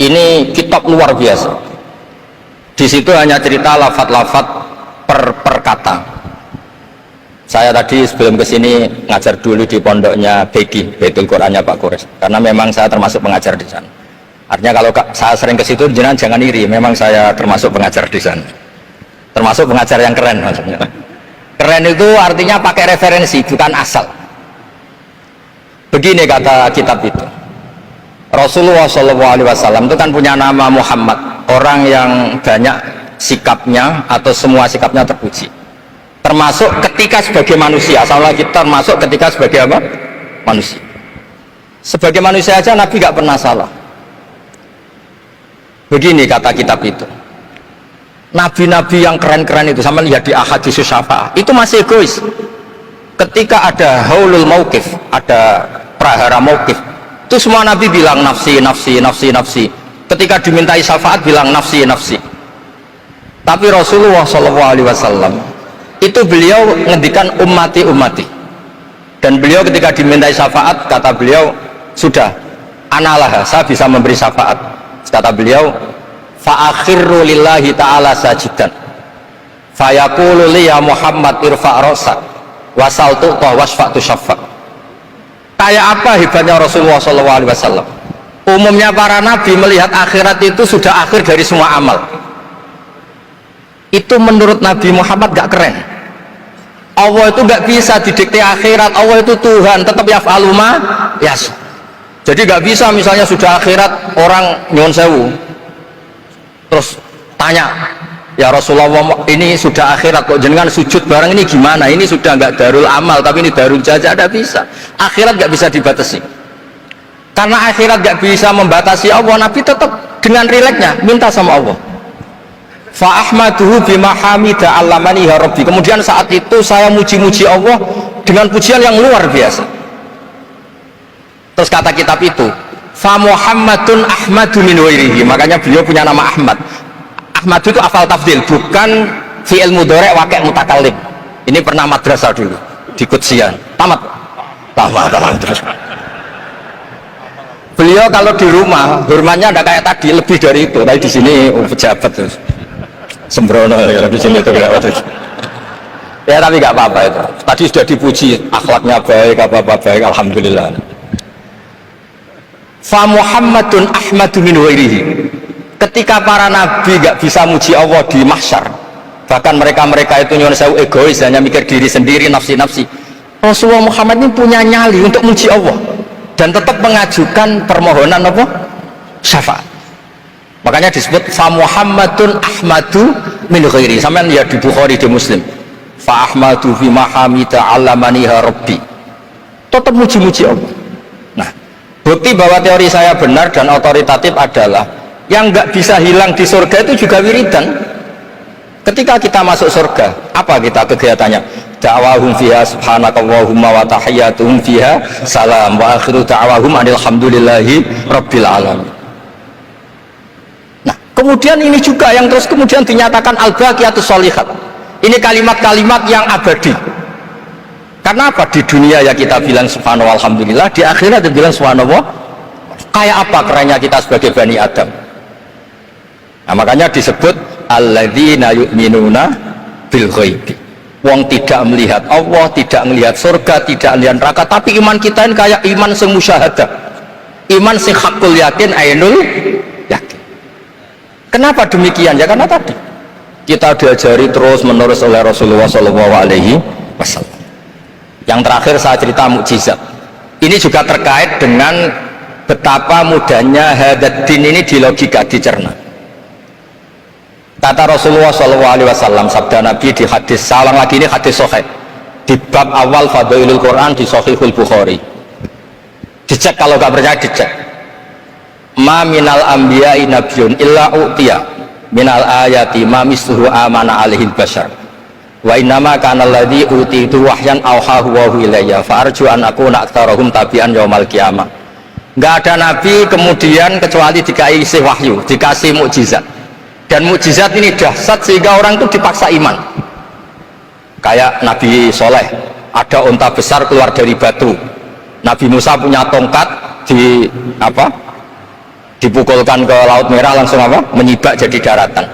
Ini kitab luar biasa. Di situ hanya cerita lafat-lafat per kata. Saya tadi sebelum kesini ngajar dulu di pondoknya Beki, Baitul Qurannya Pak Kures, karena memang saya termasuk pengajar di sana. Artinya kalau saya sering ke situ, jangan iri, memang saya termasuk pengajar di sana. Termasuk pengajar yang keren maksudnya. Keren itu artinya pakai referensi, bukan asal. Begini kata kitab itu. Rasulullah SAW itu kan punya nama Muhammad, orang yang banyak sikapnya atau semua sikapnya terpuji. Termasuk ketika sebagai manusia, salah kita termasuk ketika sebagai apa? Manusia. Sebagai manusia aja Nabi gak pernah salah. Begini kata kitab itu. Nabi-nabi yang keren-keren itu, sama lihat di Ahadits Syafa'ah, itu masih egois. Ketika ada haulul mauqif, ada prahara mauqif, itu semua Nabi bilang nafsi, nafsi, nafsi, nafsi. Ketika dimintai syafaat bilang nafsi, nafsi. Tapi Rasulullah SAW itu beliau ngendikan ummati, ummati. Dan beliau ketika dimintai syafaat, kata beliau, sudah, analah, saya bisa memberi syafaat. Kata beliau, fa'akhirru lillahi ta'ala sajidan fayaqulu li ya Muhammad irfa' ra'sak wasaltu wasfa'tu syaffa'. Kayak apa hebatnya Rasulullah SAW? Umumnya para nabi melihat akhirat itu sudah akhir dari semua amal. Itu menurut Nabi Muhammad gak keren. Allah itu gak bisa didikte akhirat. Allah itu Tuhan, tetap yaf'alu ma yasha. Jadi gak bisa misalnya sudah akhirat orang nyuwun sewu terus tanya, ya Rasulullah ini sudah akhirat kok jenengan sujud bareng ini gimana? Ini sudah nggak darul amal tapi ini darul jaza. Ada bisa. Akhirat nggak bisa dibatasi. Karena akhirat nggak bisa membatasi Allah, Nabi tetap dengan rileksnya minta sama Allah. Fa ahmaduhu bima hamida allamani ya rabbi. Kemudian saat itu saya muji-muji Allah dengan pujian yang luar biasa. Terus kata kitab itu, fa Muhammadun Ahmadu min wairihi. Makanya beliau punya nama Ahmad. Ahmad itu afal tafdil, bukan fi'il mudhari' waqi' mutakallim. Ini pernah madrasah dulu di Qudsiyah. Tamat terus. Beliau kalau di rumah hormatnya ada kayak tadi, lebih dari itu. Tapi di sini pejabat terus sembrono ya, di sini itu ya, tapi nggak apa-apa itu. Tadi sudah dipuji, akhlaknya baik, apa-apa baik, alhamdulillah. Fa Muhammadun Ahmadu min wairihi. Ketika para nabi gak bisa muji Allah di mahsyar, bahkan mereka itu nyuwun sewu egois, hanya mikir diri sendiri, nafsi-nafsi. Rasulullah Muhammad ini punya nyali untuk muji Allah dan tetap mengajukan permohonan apa? Syafaat. Makanya disebut fa Muhammadun Ahmadu min ghairi. Sampeyan lihat di Bukhari, di Muslim. Fa Ahmadu fi mahamida allamaniha rabbi. Tetap muji-muji Allah. Bukti bahwa teori saya benar dan otoritatif adalah yang nggak bisa hilang di surga itu juga wiridan. Ketika kita masuk surga, apa kita kegiatannya? Da'wahum fiha subhanakallahumma wa tahiyyatuhum fiha salam wa akhiru da'wahum alhamdulillahi rabbil alamin. Nah, kemudian ini juga yang terus kemudian dinyatakan al-baqiyatus sholihat. Ini kalimat-kalimat yang abadi. Karena apa? Di dunia ya kita bilang subhanallah alhamdulillah, di akhirat kita bilang subhanallah. Kayak apa kerennya kita sebagai Bani Adam? Nah, makanya disebut alladzina yu'minuna bil ghaibi. Wong tidak melihat Allah, tidak melihat surga, tidak melihat neraka, tapi iman kita ini kayak iman sing musyahadah. Iman sing hakul yakin, ainul yakin. Kenapa demikian? Ya karena tadi kita diajari terus menerus oleh Rasulullah SAW. Yang terakhir saya cerita mukjizat. Ini juga terkait dengan betapa mudahnya hadad din ini di logika, dicerna. Kata Rasulullah SAW, sabda Nabi di hadis, salang lagi ini hadis sahih di bab awal Fadailul Quran di Sahihul Bukhari. Dicek, kalau gak percaya dicek. Ma minal anbiya'i nabiyyun illa u'tiya minal ayati ma misluhu amana alaihi bashar. Wa innama kana alladzi utitu wahyan auhahu wa ilayya fa arju an akuna aktsarahum tabi'an yaumal qiyamah. Enggak ada nabi kemudian kecuali dikasih wahyu, dikasih mukjizat. Dan mukjizat ini dahsyat sehingga orang itu dipaksa iman. Kayak Nabi Soleh, ada unta besar keluar dari batu. Nabi Musa punya tongkat dipukulkan ke Laut Merah langsung apa? Menyibak jadi daratan.